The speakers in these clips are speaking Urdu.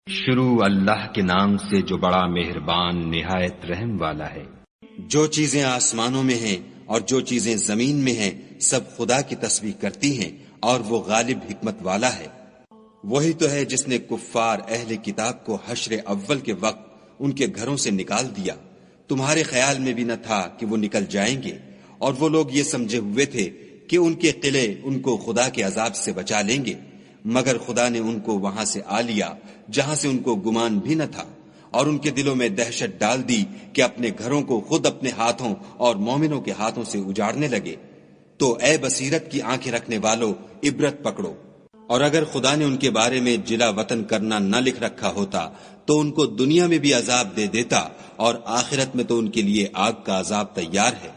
شروع اللہ کے نام سے جو بڑا مہربان نہایت رحم والا ہے۔ جو چیزیں آسمانوں میں ہیں اور جو چیزیں زمین میں ہیں سب خدا کی تسبیح کرتی ہیں اور وہ غالب حکمت والا ہے۔ وہی تو ہے جس نے کفار اہل کتاب کو حشر اول کے وقت ان کے گھروں سے نکال دیا۔ تمہارے خیال میں بھی نہ تھا کہ وہ نکل جائیں گے، اور وہ لوگ یہ سمجھے ہوئے تھے کہ ان کے قلعے ان کو خدا کے عذاب سے بچا لیں گے، مگر خدا نے ان کو وہاں سے آ لیا جہاں سے ان کو گمان بھی نہ تھا، اور ان کے دلوں میں دہشت ڈال دی کہ اپنے گھروں کو خود اپنے ہاتھوں اور مومنوں کے ہاتھوں سے اجاڑنے لگے۔ تو اے بصیرت کی آنکھیں رکھنے والو، عبرت پکڑو۔ اور اگر خدا نے ان کے بارے میں جلا وطن کرنا نہ لکھ رکھا ہوتا تو ان کو دنیا میں بھی عذاب دے دیتا، اور آخرت میں تو ان کے لیے آگ کا عذاب تیار ہے۔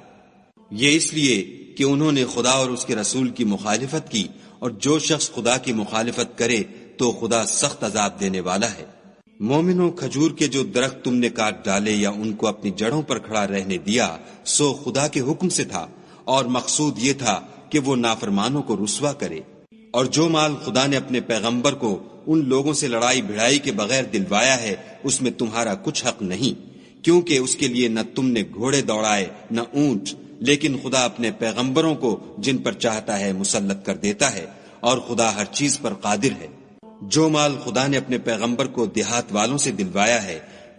یہ اس لیے کہ انہوں نے خدا اور اس کے رسول کی مخالفت کی، اور جو شخص خدا کی مخالفت کرے تو خدا سخت عذاب دینے والا ہے۔ مومنوں، کھجور کے جو درخت تم نے کاٹ ڈالے یا ان کو اپنی جڑوں پر کھڑا رہنے دیا سو خدا کے حکم سے تھا، اور مقصود یہ تھا کہ وہ نافرمانوں کو رسوا کرے۔ اور جو مال خدا نے اپنے پیغمبر کو ان لوگوں سے لڑائی بھڑائی کے بغیر دلوایا ہے اس میں تمہارا کچھ حق نہیں، کیونکہ اس کے لیے نہ تم نے گھوڑے دوڑائے نہ اونٹ، لیکن خدا اپنے پیغمبروں کو جن پر چاہتا ہے مسلط کر دیتا ہے، اور خدا ہر چیز پر قادر ہے۔ جو مال خدا نے اپنے پیغمبر کو دیہات والوں سے دلوایا ہے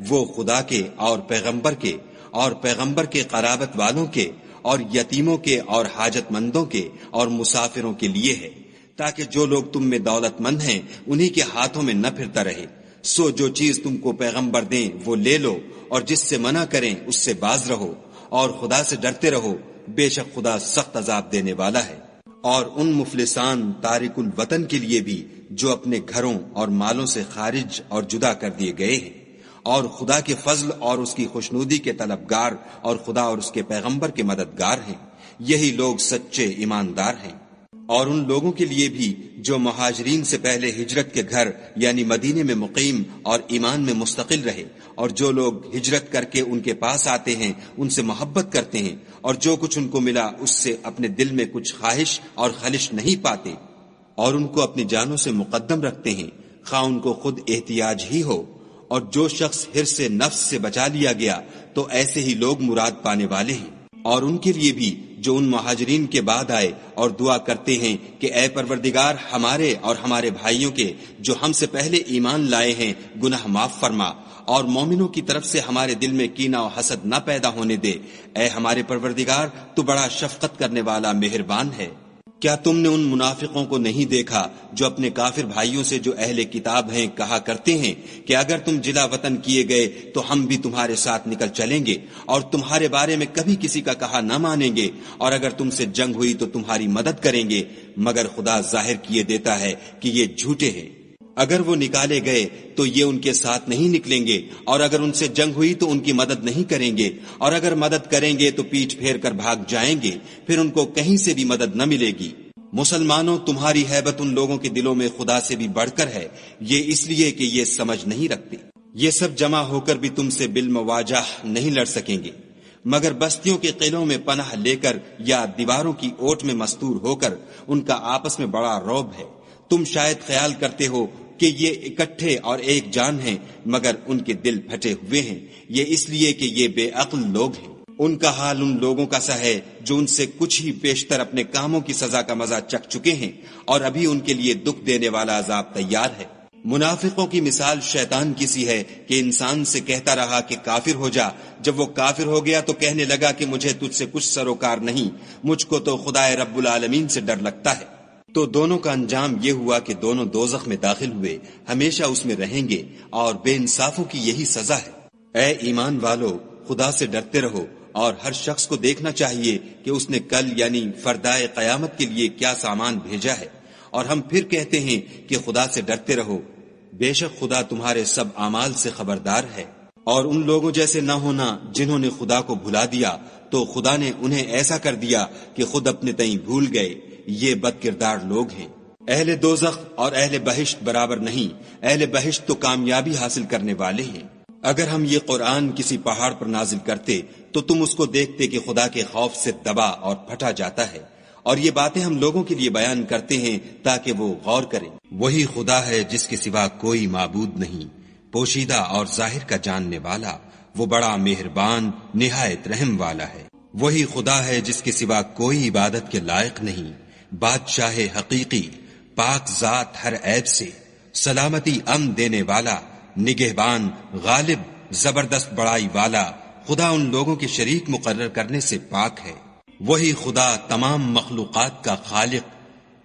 وہ خدا کے اور پیغمبر کے قرابت والوں کے اور یتیموں کے اور حاجت مندوں کے اور مسافروں کے لیے ہے، تاکہ جو لوگ تم میں دولت مند ہیں انہی کے ہاتھوں میں نہ پھرتا رہے۔ سو جو چیز تم کو پیغمبر دیں وہ لے لو، اور جس سے منع کریں اس سے باز رہو، اور خدا سے ڈرتے رہو، بے شک خدا سخت عذاب دینے والا ہے۔ اور ان مفلسان تارک الوطن کے لیے بھی جو اپنے گھروں اور مالوں سے خارج اور جدا کر دیے گئے ہیں، اور خدا کے فضل اور اس کی خوشنودی کے طلبگار اور خدا اور اس کے پیغمبر کے مددگار ہیں، یہی لوگ سچے ایماندار ہیں۔ اور ان لوگوں کے لیے بھی جو مہاجرین سے پہلے ہجرت کے گھر یعنی مدینے میں مقیم اور ایمان میں مستقل رہے، اور جو لوگ ہجرت کر کے ان کے پاس آتے ہیں ان سے محبت کرتے ہیں، اور جو کچھ ان کو ملا اس سے اپنے دل میں کچھ خواہش اور خلش نہیں پاتے، اور ان کو اپنی جانوں سے مقدم رکھتے ہیں، خواہ ان کو خود احتیاج ہی ہو۔ اور جو شخص حرص نفس سے بچا لیا گیا تو ایسے ہی لوگ مراد پانے والے ہیں۔ اور ان کے لیے بھی جو ان مہاجرین کے بعد آئے اور دعا کرتے ہیں کہ اے پروردگار ہمارے اور ہمارے بھائیوں کے جو ہم سے پہلے ایمان لائے ہیں گناہ معاف فرما، اور مومنوں کی طرف سے ہمارے دل میں کینہ و حسد نہ پیدا ہونے دے، اے ہمارے پروردگار تو بڑا شفقت کرنے والا مہربان ہے۔ کیا تم نے ان منافقوں کو نہیں دیکھا جو اپنے کافر بھائیوں سے جو اہل کتاب ہیں کہا کرتے ہیں کہ اگر تم جلا وطن کیے گئے تو ہم بھی تمہارے ساتھ نکل چلیں گے، اور تمہارے بارے میں کبھی کسی کا کہا نہ مانیں گے، اور اگر تم سے جنگ ہوئی تو تمہاری مدد کریں گے، مگر خدا ظاہر کیے دیتا ہے کہ یہ جھوٹے ہیں۔ اگر وہ نکالے گئے تو یہ ان کے ساتھ نہیں نکلیں گے، اور اگر ان سے جنگ ہوئی تو ان کی مدد نہیں کریں گے، اور اگر مدد کریں گے تو پیٹھ پھیر کر بھاگ جائیں گے، پھر ان کو کہیں سے بھی مدد نہ ملے گی۔ مسلمانوں، تمہاری ہیبت ان لوگوں کے دلوں میں خدا سے بھی بڑھ کر ہے، یہ اس لیے کہ یہ سمجھ نہیں رکھتے۔ یہ سب جمع ہو کر بھی تم سے بالمواجہ نہیں لڑ سکیں گے، مگر بستیوں کے قلعوں میں پناہ لے کر یا دیواروں کی اوٹ میں مستور ہو کر ان کا آپس میں بڑا رعب ہے۔ تم شاید خیال کرتے ہو کہ یہ اکٹھے اور ایک جان ہیں، مگر ان کے دل پھٹے ہوئے ہیں، یہ اس لیے کہ یہ بے عقل لوگ ہیں۔ ان کا حال ان لوگوں کا سا ہے جو ان سے کچھ ہی پیشتر اپنے کاموں کی سزا کا مزہ چکھ چکے ہیں، اور ابھی ان کے لیے دکھ دینے والا عذاب تیار ہے۔ منافقوں کی مثال شیطان کی سی ہے کہ انسان سے کہتا رہا کہ کافر ہو جا، جب وہ کافر ہو گیا تو کہنے لگا کہ مجھے تجھ سے کچھ سروکار نہیں، مجھ کو تو خدا رب العالمین سے ڈر لگتا ہے۔ تو دونوں کا انجام یہ ہوا کہ دونوں دوزخ میں داخل ہوئے، ہمیشہ اس میں رہیں گے، اور بے انصافوں کی یہی سزا ہے۔ اے ایمان والو، خدا سے ڈرتے رہو، اور ہر شخص کو دیکھنا چاہیے کہ اس نے کل یعنی فردائے قیامت کے لیے کیا سامان بھیجا ہے، اور ہم پھر کہتے ہیں کہ خدا سے ڈرتے رہو، بے شک خدا تمہارے سب اعمال سے خبردار ہے۔ اور ان لوگوں جیسے نہ ہونا جنہوں نے خدا کو بھلا دیا، تو خدا نے انہیں ایسا کر دیا کہ خود اپنے تئیں بھول گئے، یہ بد کردار لوگ ہیں۔ اہل دوزخ اور اہل بہشت برابر نہیں، اہل بہشت تو کامیابی حاصل کرنے والے ہیں۔ اگر ہم یہ قرآن کسی پہاڑ پر نازل کرتے تو تم اس کو دیکھتے کہ خدا کے خوف سے دبا اور پھٹا جاتا ہے، اور یہ باتیں ہم لوگوں کے لیے بیان کرتے ہیں تاکہ وہ غور کریں۔ وہی خدا ہے جس کے سوا کوئی معبود نہیں، پوشیدہ اور ظاہر کا جاننے والا، وہ بڑا مہربان نہایت رحم والا ہے۔ وہی خدا ہے جس کے سوا کوئی عبادت کے لائق نہیں، بادشاہ حقیقی، پاک ذات ہر عیب سے، سلامتی امن دینے والا، نگہبان، غالب، زبردست بڑائی والا، خدا ان لوگوں کے شریک مقرر کرنے سے پاک ہے۔ وہی خدا تمام مخلوقات کا خالق،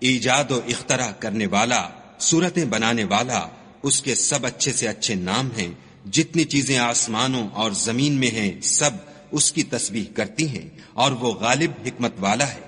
ایجاد و اختراع کرنے والا، صورتیں بنانے والا، اس کے سب اچھے سے اچھے نام ہیں۔ جتنی چیزیں آسمانوں اور زمین میں ہیں سب اس کی تسبیح کرتی ہیں، اور وہ غالب حکمت والا ہے۔